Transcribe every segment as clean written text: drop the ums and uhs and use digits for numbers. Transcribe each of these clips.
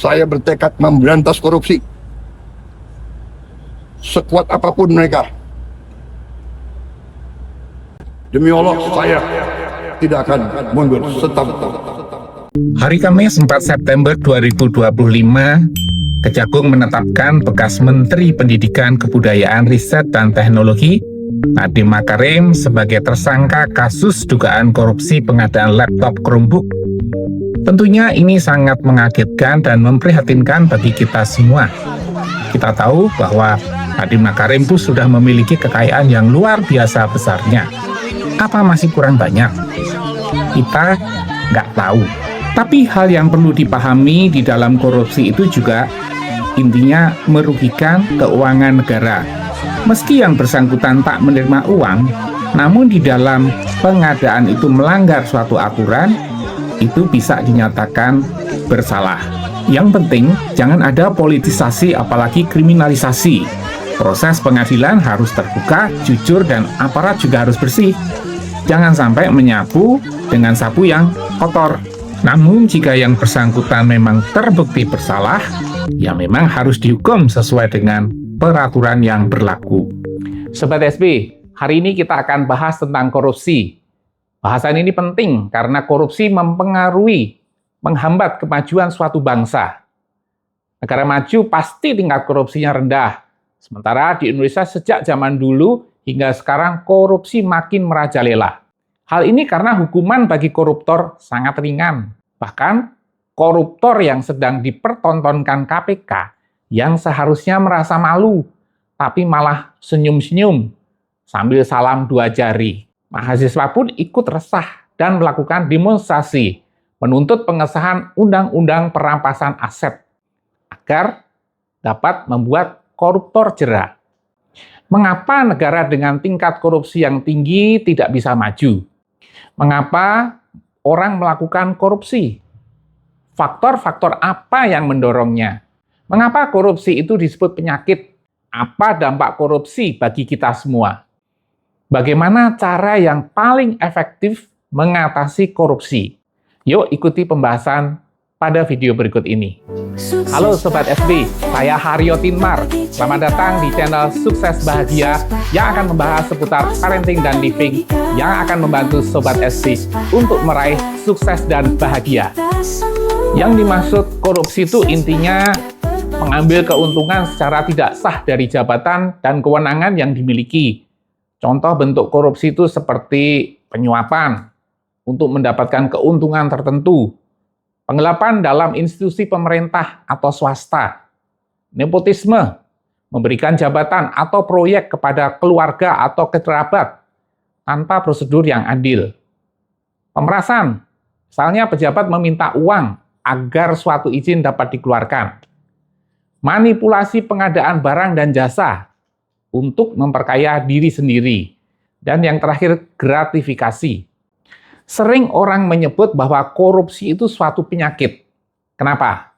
saya bertekad memberantas korupsi. Sekuat apapun mereka. Demi Allah, saya tidak akan mundur setahun. Hari Kamis 4 September 2025, Kejagung menetapkan bekas Menteri Pendidikan, Kebudayaan, Riset, dan Teknologi Nadiem Makarim sebagai tersangka kasus dugaan korupsi pengadaan laptop Chromebook. Tentunya ini sangat mengagetkan dan memprihatinkan bagi kita semua. Kita tahu bahwa Nadiem Makarim itu sudah memiliki kekayaan yang luar biasa besarnya. Apa masih kurang banyak? Kita nggak tahu. Tapi hal yang perlu dipahami di dalam korupsi itu juga intinya merugikan keuangan negara. Meski yang bersangkutan tak menerima uang, namun di dalam pengadaan itu melanggar suatu aturan, itu bisa dinyatakan bersalah. Yang penting, jangan ada politisasi apalagi kriminalisasi. Proses pengadilan harus terbuka, jujur, dan aparat juga harus bersih. Jangan sampai menyapu dengan sapu yang kotor. Namun jika yang bersangkutan memang terbukti bersalah, ya memang harus dihukum sesuai dengan peraturan yang berlaku. Sobat SB, hari ini kita akan bahas tentang korupsi. Bahasan ini penting karena korupsi mempengaruhi, menghambat kemajuan suatu bangsa. Negara maju pasti tingkat korupsinya rendah. Sementara di Indonesia sejak zaman dulu hingga sekarang korupsi makin merajalela. Hal ini karena hukuman bagi koruptor sangat ringan. Bahkan koruptor yang sedang dipertontonkan KPK yang seharusnya merasa malu, tapi malah senyum-senyum sambil salam dua jari. Mahasiswa pun ikut resah dan melakukan demonstrasi menuntut pengesahan Undang-Undang Perampasan Aset agar dapat membuat koruptor jera. Mengapa negara dengan tingkat korupsi yang tinggi tidak bisa maju? Mengapa orang melakukan korupsi? Faktor-faktor apa yang mendorongnya? Mengapa korupsi itu disebut penyakit? Apa dampak korupsi bagi kita semua? Bagaimana cara yang paling efektif mengatasi korupsi? Yuk ikuti pembahasan pada video berikut ini. Halo Sobat SB, saya Haryo Tinmar. Selamat datang di channel Sukses Bahagia yang akan membahas seputar parenting dan living yang akan membantu Sobat SB untuk meraih sukses dan bahagia. Yang dimaksud korupsi itu intinya mengambil keuntungan secara tidak sah dari jabatan dan kewenangan yang dimiliki. Contoh bentuk korupsi itu seperti penyuapan untuk mendapatkan keuntungan tertentu, penggelapan dalam institusi pemerintah atau swasta, nepotisme, memberikan jabatan atau proyek kepada keluarga atau kerabat tanpa prosedur yang adil. Pemerasan, misalnya pejabat meminta uang agar suatu izin dapat dikeluarkan. Manipulasi pengadaan barang dan jasa untuk memperkaya diri sendiri. Dan yang terakhir, gratifikasi. Sering orang menyebut bahwa korupsi itu suatu penyakit. Kenapa?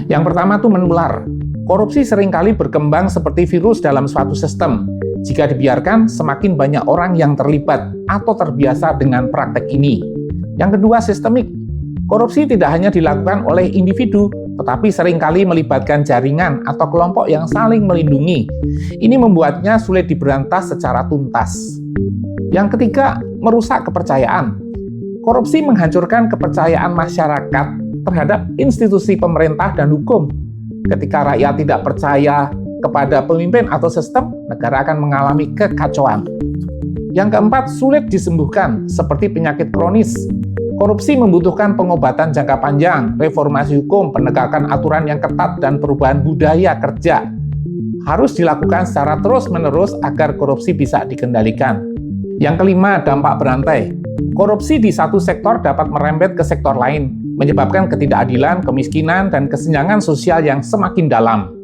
Yang pertama itu menular. Korupsi seringkali berkembang seperti virus dalam suatu sistem. Jika dibiarkan, semakin banyak orang yang terlibat atau terbiasa dengan praktek ini. Yang kedua, sistemik. Korupsi tidak hanya dilakukan oleh individu, tetapi seringkali melibatkan jaringan atau kelompok yang saling melindungi. Ini membuatnya sulit diberantas secara tuntas. Yang ketiga, merusak kepercayaan. Korupsi menghancurkan kepercayaan masyarakat terhadap institusi pemerintah dan hukum. Ketika rakyat tidak percaya kepada pemimpin atau sistem, negara akan mengalami kekacauan. Yang keempat, sulit disembuhkan, seperti penyakit kronis. Korupsi membutuhkan pengobatan jangka panjang, reformasi hukum, penegakan aturan yang ketat, dan perubahan budaya kerja. Harus dilakukan secara terus-menerus agar korupsi bisa dikendalikan. Yang kelima, dampak berantai. Korupsi di satu sektor dapat merembet ke sektor lain, menyebabkan ketidakadilan, kemiskinan, dan kesenjangan sosial yang semakin dalam.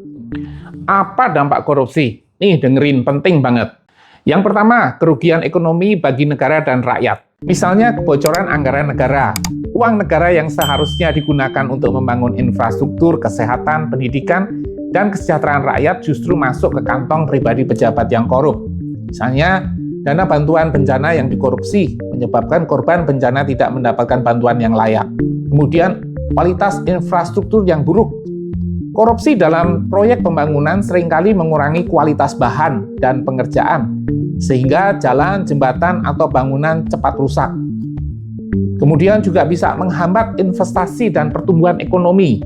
Apa dampak korupsi? Nih, dengerin, penting banget. Yang pertama, kerugian ekonomi bagi negara dan rakyat. Misalnya kebocoran anggaran negara. Uang negara yang seharusnya digunakan untuk membangun infrastruktur, kesehatan, pendidikan, dan kesejahteraan rakyat justru masuk ke kantong pribadi pejabat yang korup. Misalnya, dana bantuan bencana yang dikorupsi menyebabkan korban bencana tidak mendapatkan bantuan yang layak. Kemudian, kualitas infrastruktur yang buruk. Korupsi dalam proyek pembangunan seringkali mengurangi kualitas bahan dan pengerjaan, sehingga jalan, jembatan, atau bangunan cepat rusak. Kemudian juga bisa menghambat investasi dan pertumbuhan ekonomi.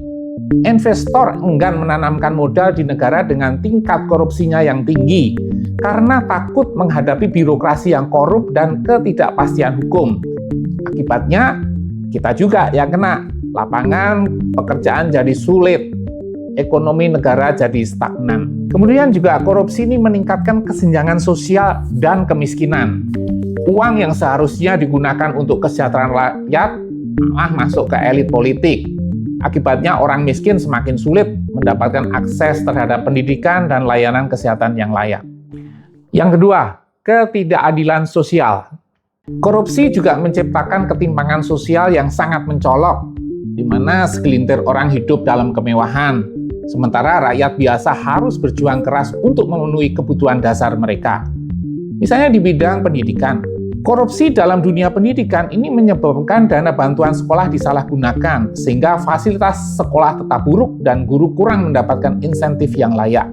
Investor enggan menanamkan modal di negara dengan tingkat korupsinya yang tinggi, karena takut menghadapi birokrasi yang korup dan ketidakpastian hukum. Akibatnya, kita juga yang kena. Lapangan pekerjaan jadi sulit, ekonomi negara jadi stagnan. Kemudian juga korupsi ini meningkatkan kesenjangan sosial dan kemiskinan. Uang yang seharusnya digunakan untuk kesejahteraan rakyat malah masuk ke elit politik. Akibatnya orang miskin semakin sulit mendapatkan akses terhadap pendidikan dan layanan kesehatan yang layak. Yang kedua, ketidakadilan sosial. Korupsi juga menciptakan ketimpangan sosial yang sangat mencolok, di mana segelintir orang hidup dalam kemewahan, sementara rakyat biasa harus berjuang keras untuk memenuhi kebutuhan dasar mereka. Misalnya di bidang pendidikan, korupsi dalam dunia pendidikan ini menyebabkan dana bantuan sekolah disalahgunakan, sehingga fasilitas sekolah tetap buruk dan guru kurang mendapatkan insentif yang layak.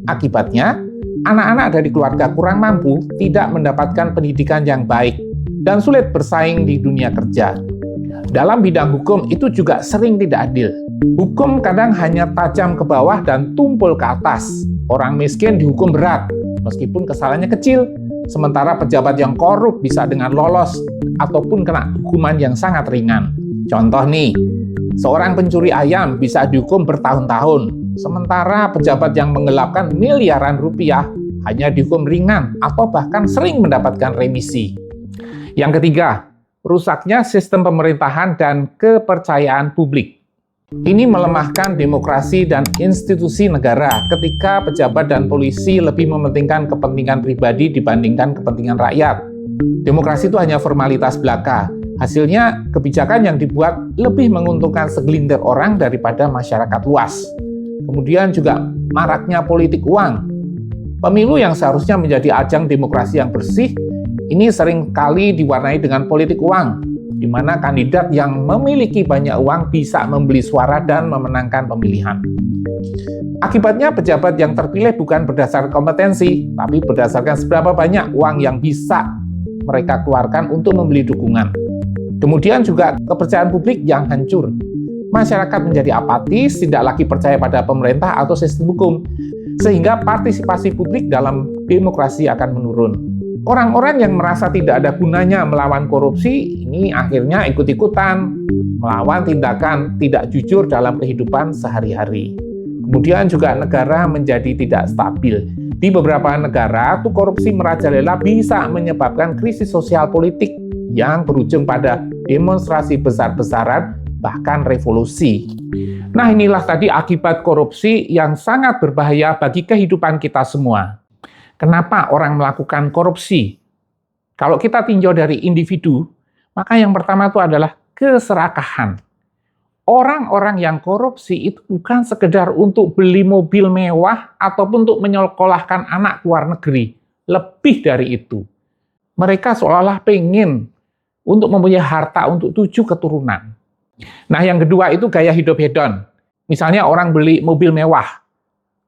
Akibatnya, anak-anak dari keluarga kurang mampu tidak mendapatkan pendidikan yang baik dan sulit bersaing di dunia kerja. Dalam bidang hukum itu juga sering tidak adil. Hukum kadang hanya tajam ke bawah dan tumpul ke atas. Orang miskin dihukum berat, meskipun kesalahannya kecil, sementara pejabat yang korup bisa dengan lolos ataupun kena hukuman yang sangat ringan. Contoh nih, seorang pencuri ayam bisa dihukum bertahun-tahun, sementara pejabat yang menggelapkan miliaran rupiah hanya dihukum ringan atau bahkan sering mendapatkan remisi. Yang ketiga, rusaknya sistem pemerintahan dan kepercayaan publik. Ini melemahkan demokrasi dan institusi negara ketika pejabat dan polisi lebih mementingkan kepentingan pribadi dibandingkan kepentingan rakyat. Demokrasi itu hanya formalitas belaka. Hasilnya, kebijakan yang dibuat lebih menguntungkan segelintir orang daripada masyarakat luas. Kemudian juga maraknya politik uang. Pemilu yang seharusnya menjadi ajang demokrasi yang bersih, ini seringkali diwarnai dengan politik uang, di mana kandidat yang memiliki banyak uang bisa membeli suara dan memenangkan pemilihan. Akibatnya pejabat yang terpilih bukan berdasarkan kompetensi, tapi berdasarkan seberapa banyak uang yang bisa mereka keluarkan untuk membeli dukungan. Kemudian juga kepercayaan publik yang hancur. Masyarakat menjadi apatis, tidak lagi percaya pada pemerintah atau sistem hukum, sehingga partisipasi publik dalam demokrasi akan menurun. Orang-orang yang merasa tidak ada gunanya melawan korupsi, ini akhirnya ikut-ikutan melawan tindakan tidak jujur dalam kehidupan sehari-hari. Kemudian juga negara menjadi tidak stabil. Di beberapa negara, korupsi merajalela bisa menyebabkan krisis sosial politik yang berujung pada demonstrasi besar-besaran, bahkan revolusi. Nah, inilah tadi akibat korupsi yang sangat berbahaya bagi kehidupan kita semua. Kenapa orang melakukan korupsi? Kalau kita tinjau dari individu, maka yang pertama itu adalah keserakahan. Orang-orang yang korupsi itu bukan sekedar untuk beli mobil mewah ataupun untuk menyekolahkan anak ke luar negeri. Lebih dari itu. Mereka seolah-olah pengen untuk mempunyai harta untuk 7 keturunan. Nah, yang kedua itu gaya hidup hedon. Misalnya orang beli mobil mewah,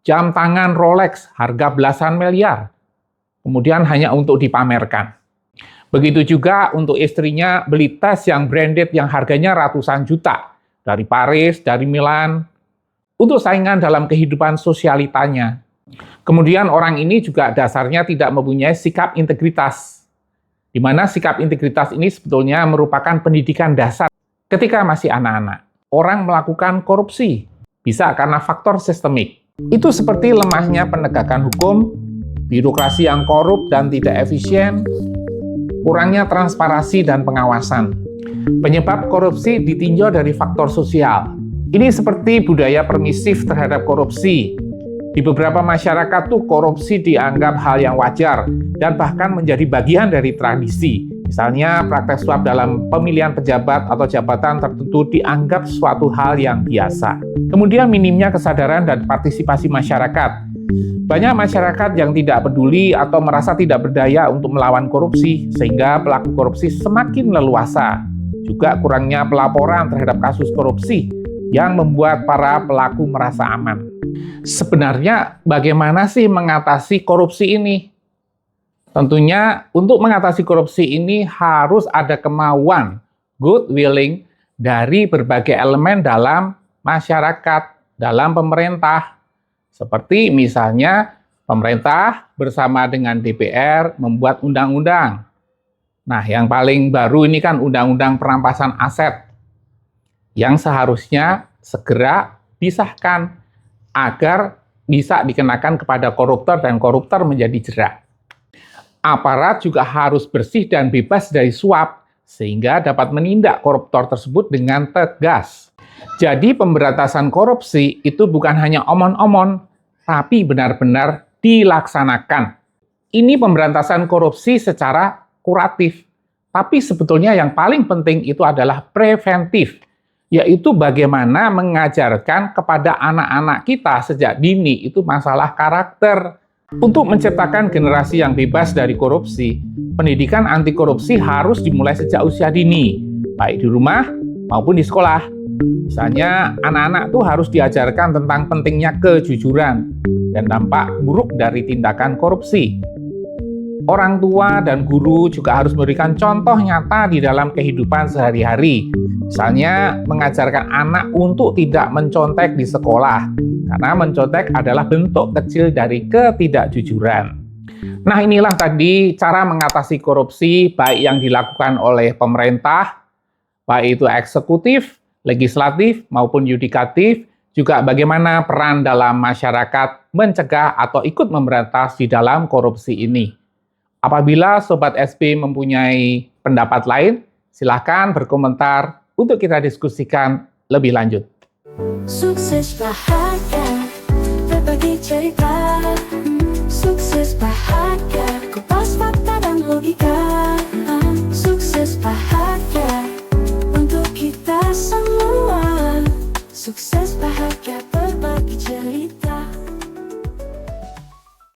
jam tangan Rolex harga belasan miliar, kemudian hanya untuk dipamerkan. Begitu juga untuk istrinya beli tas yang branded yang harganya ratusan juta, dari Paris, dari Milan, untuk saingan dalam kehidupan sosialitanya. Kemudian orang ini juga dasarnya tidak mempunyai sikap integritas, di mana sikap integritas ini sebetulnya merupakan pendidikan dasar ketika masih anak-anak. Orang melakukan korupsi bisa karena faktor sistemik. Itu seperti lemahnya penegakan hukum, birokrasi yang korup dan tidak efisien, kurangnya transparansi dan pengawasan. Penyebab korupsi ditinjau dari faktor sosial. Ini seperti budaya permisif terhadap korupsi. Di beberapa masyarakat korupsi dianggap hal yang wajar dan bahkan menjadi bagian dari tradisi. Misalnya praktek suap dalam pemilihan pejabat atau jabatan tertentu dianggap suatu hal yang biasa. Kemudian minimnya kesadaran dan partisipasi masyarakat. Banyak masyarakat yang tidak peduli atau merasa tidak berdaya untuk melawan korupsi, sehingga pelaku korupsi semakin leluasa. juga kurangnya pelaporan terhadap kasus korupsi yang membuat para pelaku merasa aman. Sebenarnya bagaimana sih mengatasi korupsi ini? Tentunya untuk mengatasi korupsi ini harus ada kemauan, good willing dari berbagai elemen dalam masyarakat, dalam pemerintah. Seperti misalnya pemerintah bersama dengan DPR membuat undang-undang. Nah, yang paling baru ini kan undang-undang perampasan aset yang seharusnya segera disahkan agar bisa dikenakan kepada koruptor dan koruptor menjadi jerak. Aparat juga harus bersih dan bebas dari suap sehingga dapat menindak koruptor tersebut dengan tegas. Jadi pemberantasan korupsi itu bukan hanya omon-omon, tapi benar-benar dilaksanakan. Ini pemberantasan korupsi secara kuratif. Tapi sebetulnya yang paling penting itu adalah preventif, yaitu bagaimana mengajarkan kepada anak-anak kita sejak dini itu masalah karakter. Untuk menciptakan generasi yang bebas dari korupsi, pendidikan anti korupsi harus dimulai sejak usia dini, baik di rumah maupun di sekolah. Misalnya, anak-anak tuh harus diajarkan tentang pentingnya kejujuran dan dampak buruk dari tindakan korupsi. Orang tua dan guru juga harus memberikan contoh nyata di dalam kehidupan sehari-hari. Misalnya, mengajarkan anak untuk tidak mencontek di sekolah, karena mencontek adalah bentuk kecil dari ketidakjujuran. Nah, inilah tadi cara mengatasi korupsi, baik yang dilakukan oleh pemerintah, baik itu eksekutif, legislatif, maupun yudikatif, juga bagaimana peran dalam masyarakat mencegah atau ikut memberantas di dalam korupsi ini. Apabila Sobat SP mempunyai pendapat lain, silakan berkomentar untuk kita diskusikan lebih lanjut. Sukses bahagia, berbagi cerita. Sukses bahagia, kupas fakta dan logika. Sukses bahagia, untuk kita semua. Sukses bahagia berbagi.